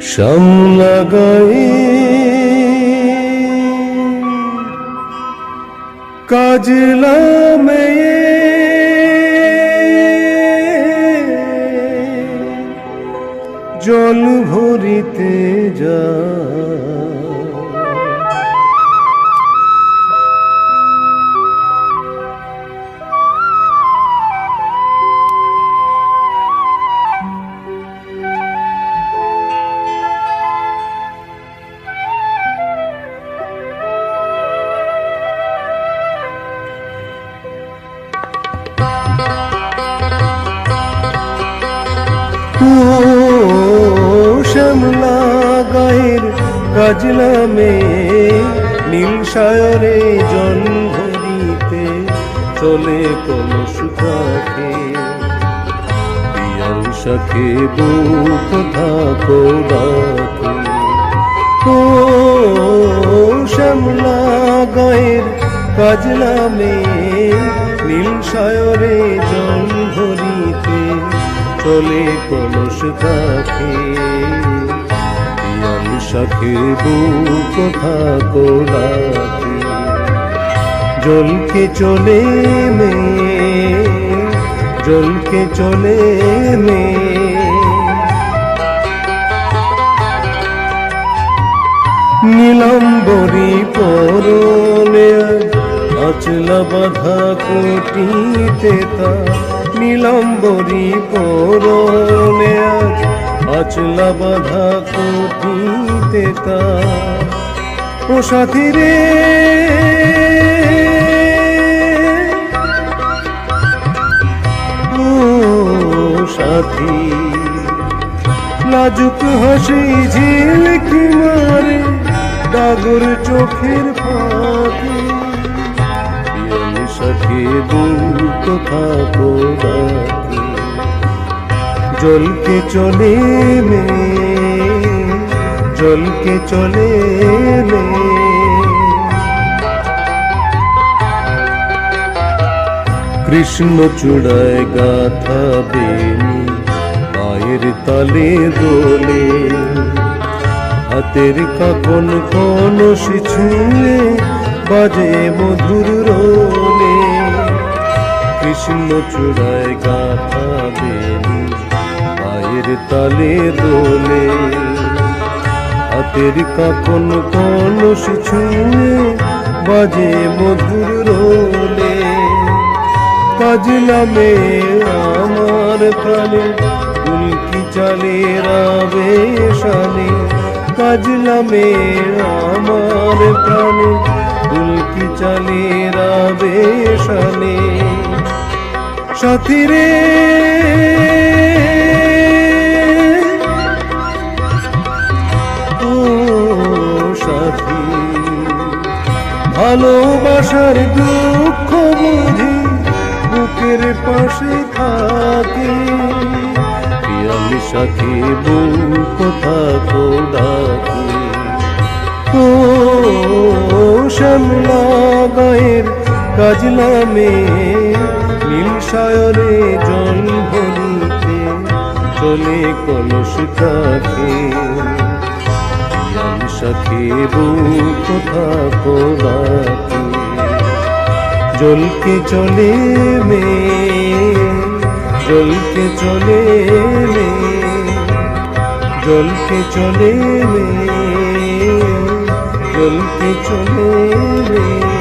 শ্যামলা গায়ে কাজলা মেয়ে জল ভরিতে যা শ্যামলা গায়ের কাজলা মেয়ে নীল সায়রে জল ভরিতে চলে কলস কাঁখে পিয়াল শাখে বুক থাকো ডাকে। ও শ্যামলা গায়ের কাজলা মেয়ে নীল সায়রে জল ভরিতে চলে কলস কাঁখে পিয়াল শাখে বুক থাকো ডাকে। জলকে চলে মেয়ে জলকে চলে মেয়ে নীলাম্বরী পরনে আচলা বাঁধা কোটিতে তা নীলাম্বরী পরনে আচলা বাঁধা কোটিতে তা। ও সাথী রে ও সাথী লাজুক হাসি ঝিলকি মারে ডাগর চোখের ফাঁকে পিয়াল শাখে বুক থাকো ডাকে। জলকে চলে মেয়ে জলকে চলে মেয়ে কৃষ্ণ চূড়ায় গাথা বেনি পায়ের তালে দোলে হাতের কাকন কলসি ছুঁয়ে বাজে মধুর রোলে। কৃষ্ণ চূড়ায় গাথা বেনি পায়ের তালে দোলে হাতের কাকন কলসি ছুঁয়ে বাজে মধুর রোলে। কাজলা মেয়ে আমার প্রাণে উল্কি চালে রাবে শানে কাজলা মেয়ে আমার প্রাণে উল্কি চালে রাবে শানে। সাথী রে ও সাথী ভালোবাসার দুঃখ বুঝি বুকের পাশে থাকে পিয়াল শাখে বুক থাকো ডাকে। ও শ্যামলা গায়ের কাজলা মেয়ে নীল সায়রে জল ভরিতে চলে কলস কাঁখে পিয়াল শাখে বুক থাকো ডাকে। জলকে চলে মেয়ে জলকে চলে মেয়ে জলকে চলে মেয়ে জলকে চলে মেয়ে।